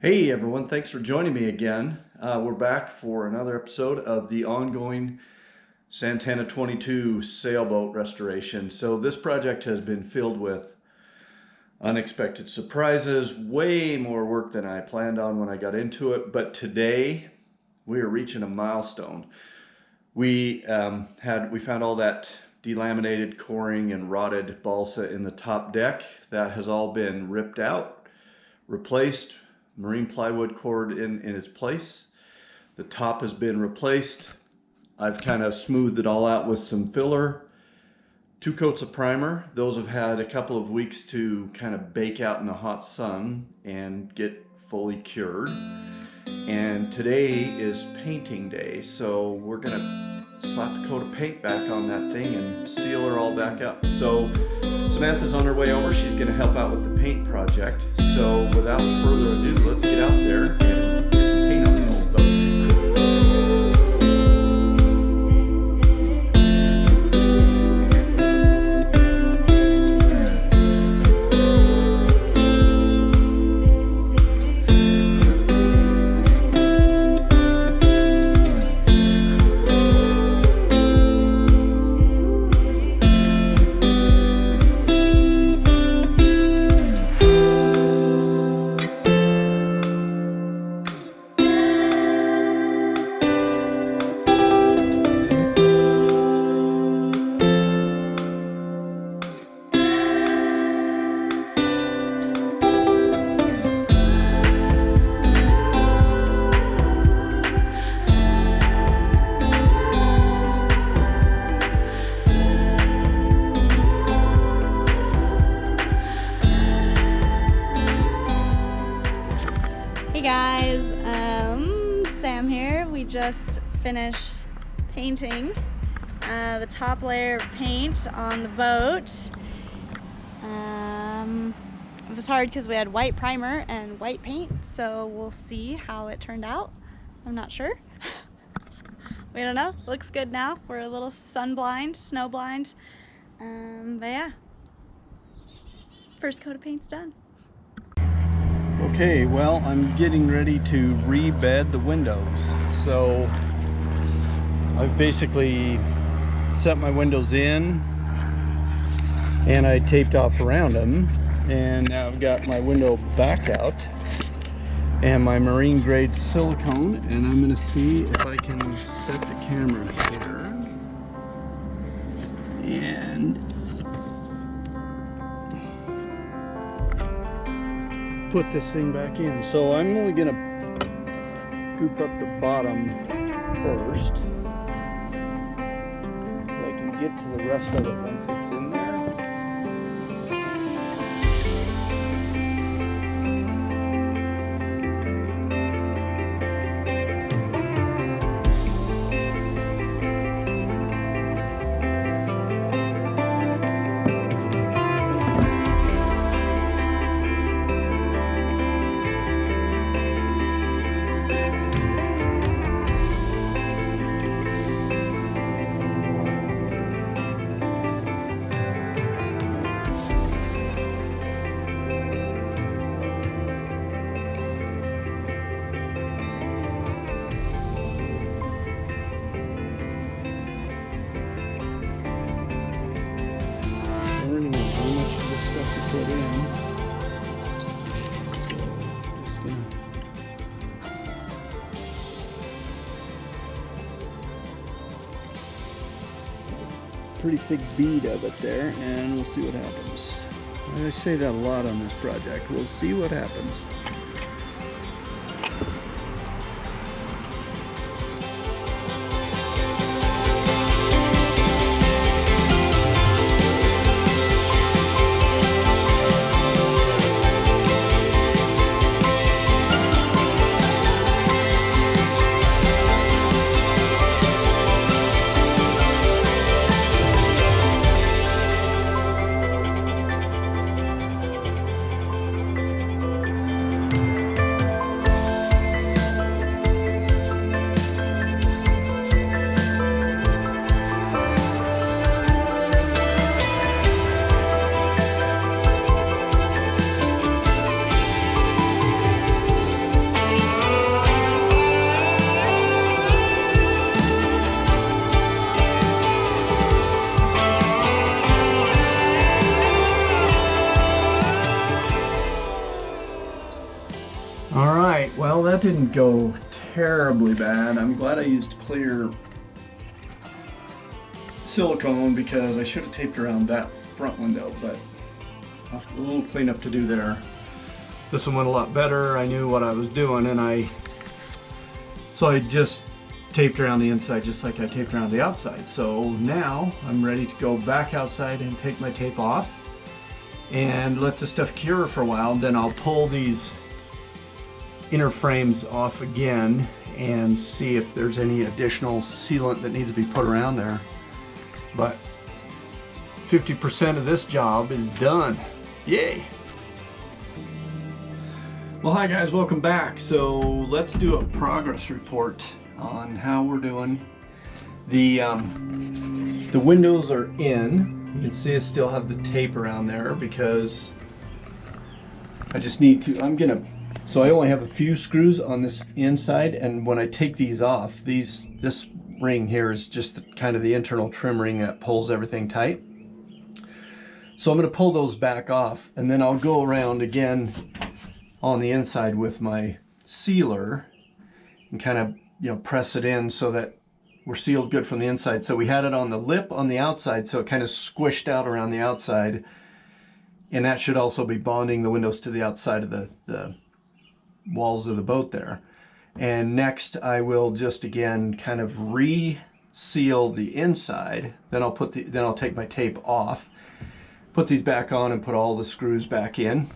Hey everyone, thanks for joining me again. We're back for another episode of the ongoing Santana 22 sailboat restoration. So this project has been filled with unexpected surprises, way more work than I planned on when I got into it. But today we are reaching a milestone. We found all that delaminated coring and rotted balsa in the top deck. That has all been ripped out, replaced. Marine plywood cord in its place. The top has been replaced. I've kind of smoothed it all out with some filler. 2 coats of primer. Those have had a couple of weeks to kind of bake out in the hot sun and get fully cured. And today is painting day, so we're gonna slap a coat of paint back on that thing and seal her all back up. So Samantha's on her way over. She's gonna help out with the paint project. So without further ado, let's get out there and get some paint on the old boat. Hey guys, Sam here. We just finished painting the top layer of paint on the boat. It was hard because we had white primer and white paint, so we'll see how it turned out. I'm not sure. We don't know. Looks good now. We're a little sun blind, snow blind. But yeah, first coat of paint's done. Okay, well, I'm getting ready to rebed the windows. So I've basically set my windows in and I taped off around them, and now I've got my window back out and my marine grade silicone, and I'm going to see if I can set the camera here and put this thing back in. So I'm only gonna scoop up the bottom first so I can get to the rest of it once it's in there. Put in. So just gonna pretty thick bead of it there, and we'll see what happens. I say that a lot on this project. We'll see what happens. All right, well, that didn't go terribly bad. I'm glad I used clear silicone because I should have taped around that front window, but a little cleanup to do there. This one went a lot better. I knew what I was doing, and so I just taped around the inside just like I taped around the outside. So now I'm ready to go back outside and take my tape off and let the stuff cure for a while. Then I'll pull these inner frames off again and see if there's any additional sealant that needs to be put around there. But 50% of this job is done. Yay! Well, hi guys, welcome back. So let's do a progress report on how we're doing. The windows are in. You can see I still have the tape around there because I just need to, so I only have a few screws on this inside, and when I take these off, this ring here is just kind of the internal trim ring that pulls everything tight. So I'm going to pull those back off, and then I'll go around again on the inside with my sealer and kind of press it in so that we're sealed good from the inside. So we had it on the lip on the outside, so it kind of squished out around the outside, and that should also be bonding the windows to the outside of the walls of the boat there. And next I will just again kind of re-seal the inside. Then I'll take my tape off, put these back on, and put all the screws back in.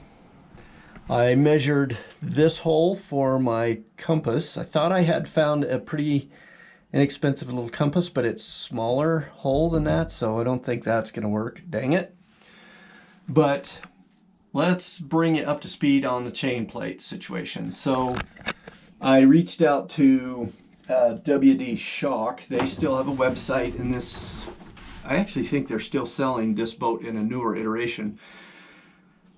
I measured this hole for my compass. I thought I had found a pretty inexpensive little compass, but it's smaller hole than that, so I don't think that's gonna work. Dang it. But let's bring it up to speed on the chain plate situation. So I reached out to WD Shock. They still have a website, and I actually think they're still selling this boat in a newer iteration,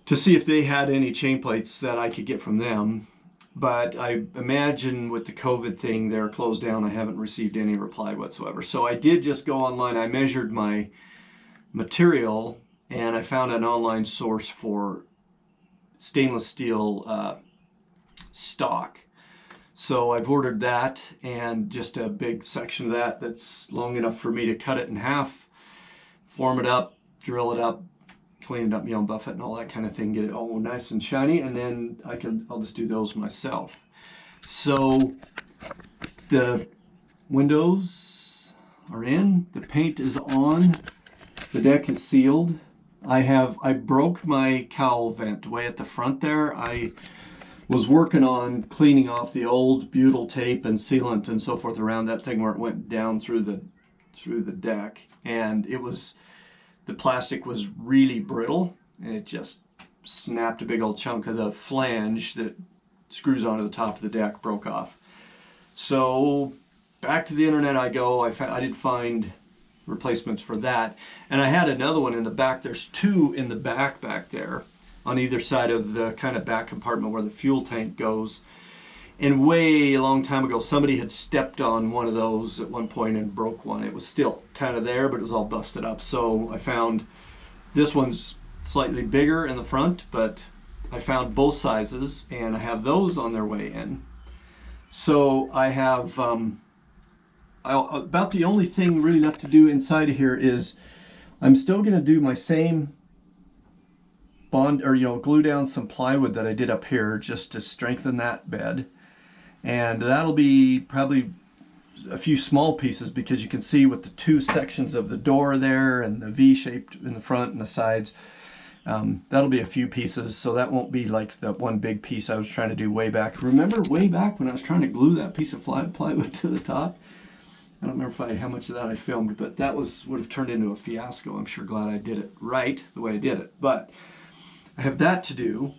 to see if they had any chain plates that I could get from them. But I imagine with the COVID thing, they're closed down. I haven't received any reply whatsoever. So I did just go online. I measured my material, and I found an online source for stainless steel stock. So I've ordered that, and just a big section of that that's long enough for me to cut it in half, form it up, drill it up, clean it up, buff it and all that kind of thing, get it all nice and shiny, and then I'll just do those myself. So the windows are in, the paint is on, the deck is sealed. I broke my cowl vent way at the front there. I was working on cleaning off the old butyl tape and sealant and so forth around that thing where it went down through the deck, and the plastic was really brittle, and it just snapped. A big old chunk of the flange that screws onto the top of the deck broke off. So back to the internet I go. I did find replacements for that, and I had another one in the back. There's two in the back there on either side of the kind of back compartment where the fuel tank goes. And way a long time ago, somebody had stepped on one of those at one point and broke one. It was still kind of there, but it was all busted up. So I found this one's slightly bigger in the front, but I found both sizes, and I have those on their way in. So I have about the only thing really left to do inside of here is I'm still going to do my same bond, or glue down some plywood that I did up here just to strengthen that bed. And that'll be probably a few small pieces, because you can see with the two sections of the door there and the V-shaped in the front and the sides, that'll be a few pieces. So that won't be like that one big piece I was trying to do way back. Remember way back when I was trying to glue that piece of plywood to the top? I don't remember how much of that I filmed, but that would have turned into a fiasco. I'm sure glad I did it right the way I did it. But I have that to do.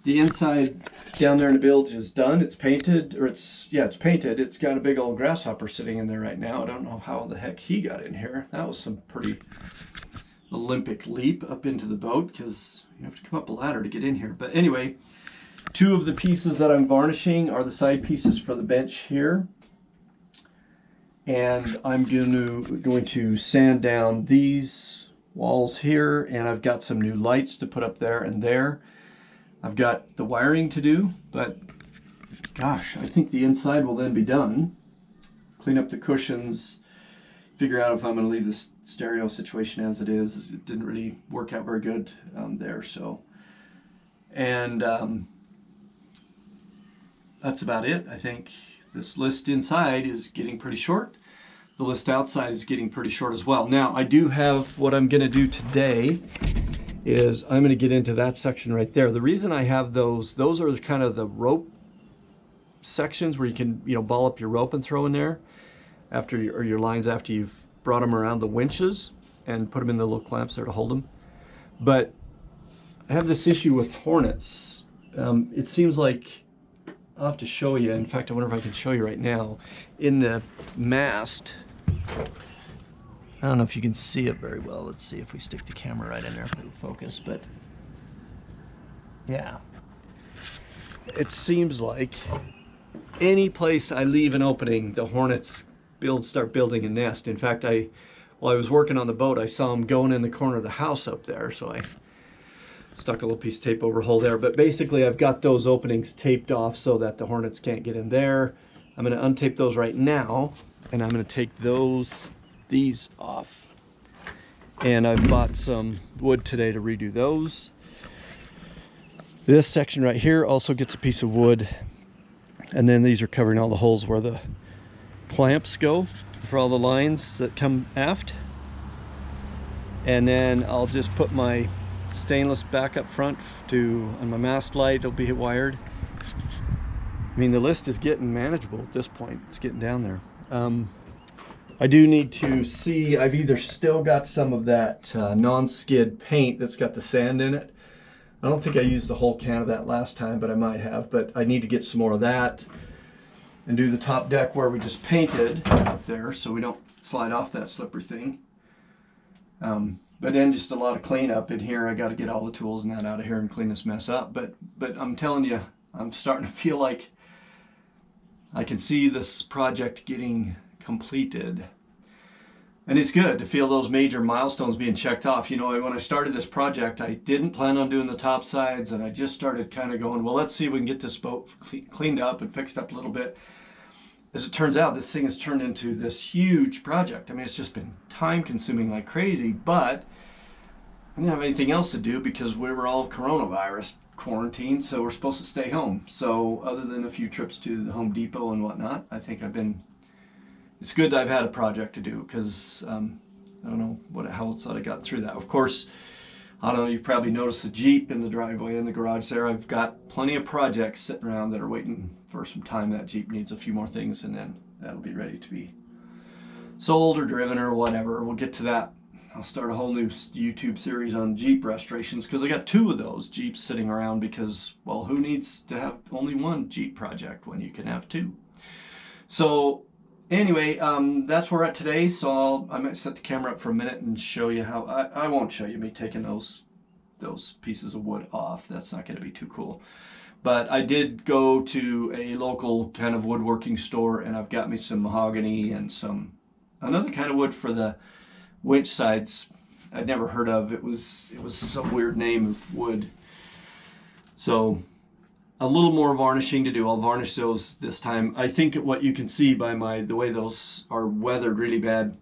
The inside down there in the bilge is done. It's painted, or it's painted. It's got a big old grasshopper sitting in there right now. I don't know how the heck he got in here. That was some pretty Olympic leap up into the boat, because you have to come up a ladder to get in here. But anyway, two of the pieces that I'm varnishing are the side pieces for the bench here. And I'm going to sand down these walls here, and I've got some new lights to put up there and there. I've got the wiring to do, but gosh, I think the inside will then be done. Clean up the cushions, figure out if I'm going to leave this stereo situation as it is. It didn't really work out very good there, so. And that's about it. I think this list inside is getting pretty short. The list outside is getting pretty short as well. Now, I do have, what I'm going to do today is I'm going to get into that section right there. The reason I have those are kind of the rope sections where you can, ball up your rope and throw in there after your lines after you've brought them around the winches and put them in the little clamps there to hold them. But I have this issue with hornets. It seems like, I'll have to show you. In fact, I wonder if I can show you right now. In the mast, I don't know if you can see it very well. Let's see if we stick the camera right in there for the focus, but yeah. It seems like any place I leave an opening, the hornets start building a nest. In fact, while I was working on the boat, I saw them going in the corner of the house up there, so I stuck a little piece of tape over a hole there. But basically, I've got those openings taped off so that the hornets can't get in there. I'm going to untape those right now, and I'm going to take these off. And I've bought some wood today to redo those. This section right here also gets a piece of wood, and then these are covering all the holes where the clamps go for all the lines that come aft. And then I'll just put my stainless back up front on my mast light. It'll be wired. I mean, the list is getting manageable at this point. It's getting down there. I do need to see, I've either still got some of that non-skid paint that's got the sand in it. I don't think I used the whole can of that last time, but I might have. But I need to get some more of that and do the top deck where we just painted up there so we don't slide off that slippery thing. But then just a lot of cleanup in here. I got to get all the tools and that out of here and clean this mess up. But I'm telling you, I'm starting to feel like I can see this project getting completed. And it's good to feel those major milestones being checked off. When I started this project, I didn't plan on doing the top sides, and I just started kind of going, well, let's see if we can get this boat cleaned up and fixed up a little bit. As it turns out, this thing has turned into this huge project. I mean, it's just been time consuming like crazy, but I didn't have anything else to do because we were all coronavirus quarantined, so we're supposed to stay home. So other than a few trips to the Home Depot and whatnot, I think it's good that I've had a project to do because I don't know how else I got through that. Of course, I don't know, you've probably noticed the Jeep in the driveway in the garage there. I've got plenty of projects sitting around that are waiting for some time. That Jeep needs a few more things, and then that'll be ready to be sold or driven or whatever. We'll get to that. I'll start a whole new YouTube series on Jeep restorations because I got 2 of those Jeeps sitting around because, well, who needs to have only one Jeep project when you can have 2? So anyway, that's where we're at today. So I might set the camera up for a minute and show you how. I won't show you me taking those pieces of wood off. That's not going to be too cool. But I did go to a local kind of woodworking store, and I've got me some mahogany and another kind of wood for the winch sides I'd never heard of. It was some weird name of wood. So a little more varnishing to do. I'll varnish those this time. I think what you can see by the way those are weathered really bad,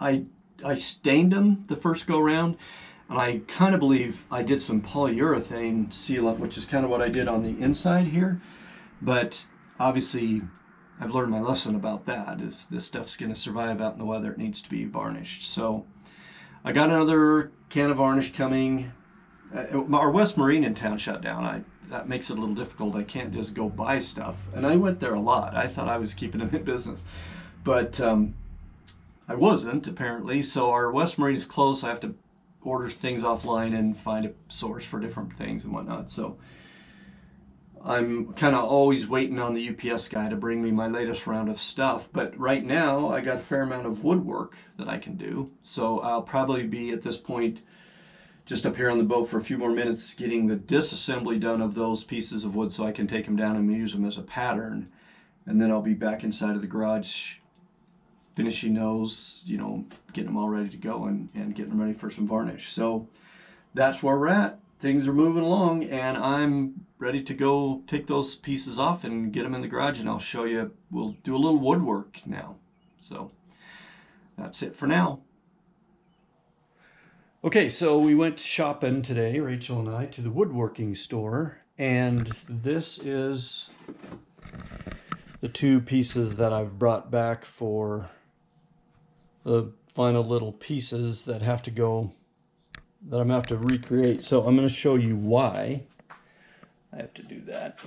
I stained them the first go round, and I kind of believe I did some polyurethane sealant, which is kind of what I did on the inside here. But obviously I've learned my lesson about that. If this stuff's going to survive out in the weather, it needs to be varnished. So I got another can of varnish coming. Our West Marine in town shut down. That makes it a little difficult. I can't just go buy stuff. And I went there a lot. I thought I was keeping them in business. But I wasn't, apparently. So our West Marine is closed. I have to order things offline and find a source for different things and whatnot. So I'm kind of always waiting on the UPS guy to bring me my latest round of stuff. But right now, I got a fair amount of woodwork that I can do. So I'll probably be, at this point, just up here on the boat for a few more minutes getting the disassembly done of those pieces of wood so I can take them down and use them as a pattern. And then I'll be back inside of the garage finishing those, getting them all ready to go and getting them ready for some varnish. So that's where we're at. things are moving along, and I'm ready to go take those pieces off and get them in the garage, and I'll show you. We'll do a little woodwork now. So that's it for now. Okay, so we went shopping today, Rachel and I, to the woodworking store, and this is the two pieces that I've brought back for the final little pieces that have to go, that I'm going to have to recreate. So I'm going to show you why I have to do that.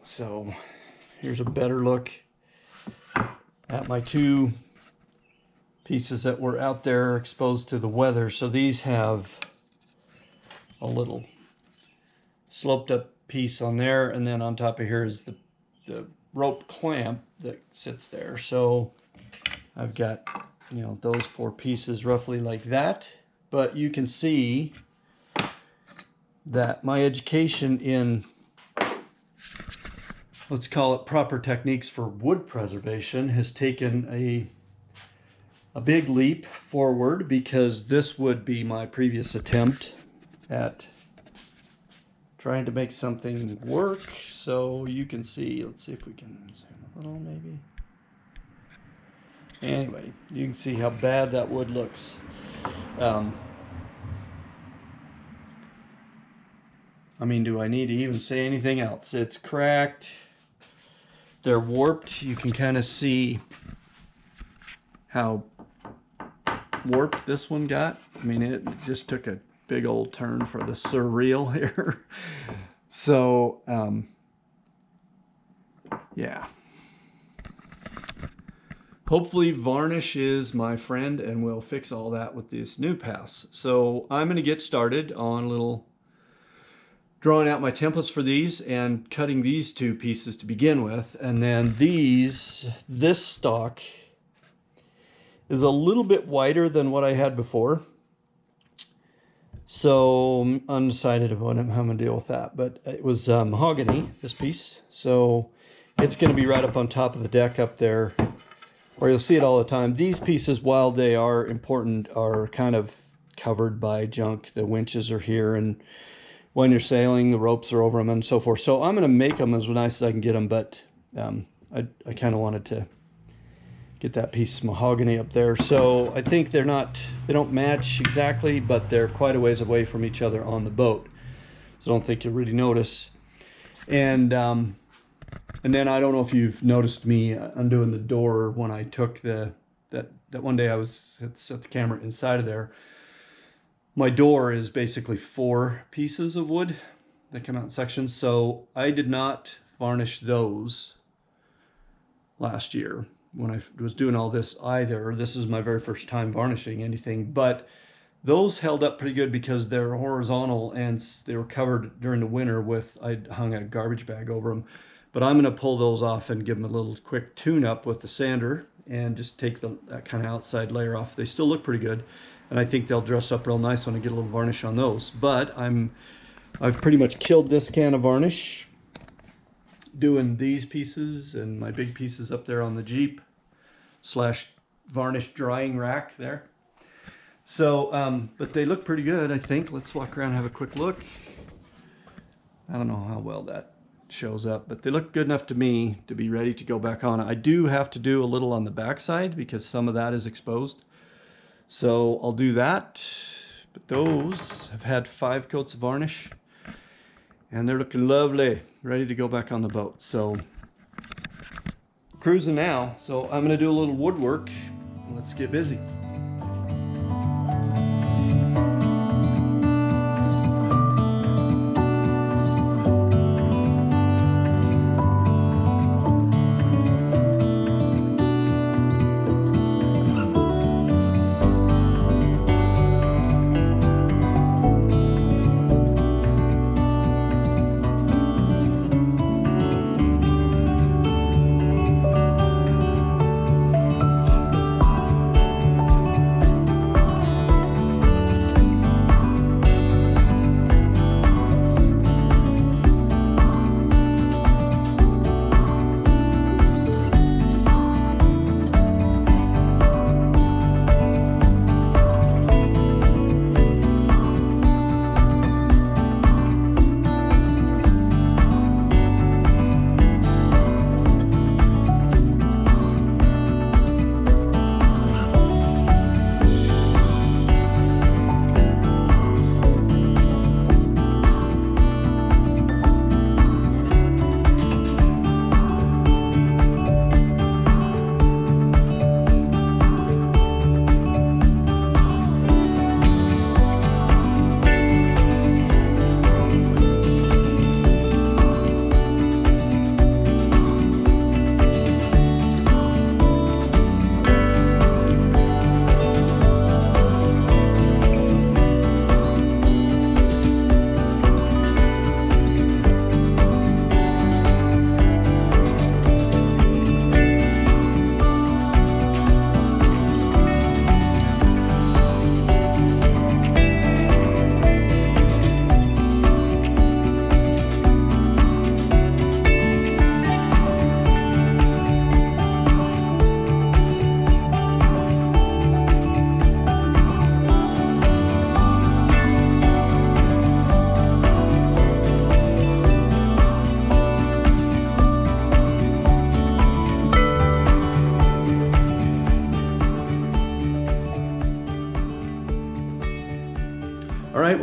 So here's a better look at my two pieces that were out there exposed to the weather. So these have a little sloped up piece on there, and then on top of here is the rope clamp that sits there. So I've got, you know, those four pieces roughly like that. But you can see that my education in, let's call it, proper techniques for wood preservation has taken a big leap forward, because this would be my previous attempt at trying to make something work. So you can see, let's see if we can zoom a little maybe. Anyway, you can see how bad that wood looks. I mean, do I need to even say anything else? It's cracked. They're warped. You can kind of see how warped this one got. I mean, it just took a big old turn for the surreal here. So, yeah. Hopefully varnish is my friend, and we'll fix all that with this new pass. So I'm going to get started on a little drawing out my templates for these and cutting these two pieces to begin with. And then this stock is a little bit wider than what I had before. So I'm undecided about how I'm going to deal with that. But it was mahogany, this piece. So it's going to be right up on top of the deck up there, where you'll see it all the time. These pieces, while they are important, are kind of covered by junk. The winches are here, and when you're sailing, the ropes are over them and so forth. So I'm going to make them as nice as I can get them, but I kind of wanted to get that piece of mahogany up there. So I think they don't match exactly, but they're quite a ways away from each other on the boat. So I don't think you'll really notice. And then I don't know if you've noticed me undoing the door when I took that one day I set the camera inside of there. My door is basically 4 pieces of wood that come out in sections. So I did not varnish those last year when I was doing all this either. This is my very first time varnishing anything, but those held up pretty good because they're horizontal and they were covered during the winter with, I hung a garbage bag over them. But I'm going to pull those off and give them a little quick tune-up with the sander and just take that kind of outside layer off. They still look pretty good, and I think they'll dress up real nice when I get a little varnish on those. But I've pretty much killed this can of varnish doing these pieces and my big pieces up there on the Jeep / varnish drying rack there. So, but they look pretty good, I think. Let's walk around and have a quick look. I don't know how well that shows up, but they look good enough to me to be ready to go back on. I do have to do a little on the back side because some of that is exposed. So I'll do that. But those have had 5 coats of varnish and they're looking lovely, ready to go back on the boat. So cruising now. So I'm going to do a little woodwork. Let's get busy.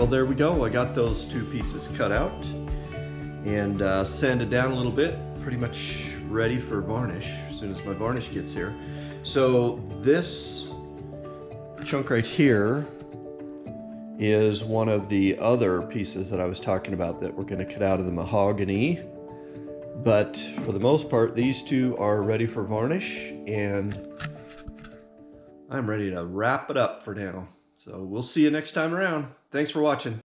well, there we go. I got those two pieces cut out and sanded down a little bit. Pretty much ready for varnish as soon as my varnish gets here. So this chunk right here is one of the other pieces that I was talking about that we're going to cut out of the mahogany. But for the most part, these two are ready for varnish, and I'm ready to wrap it up for now. So we'll see you next time around. Thanks for watching.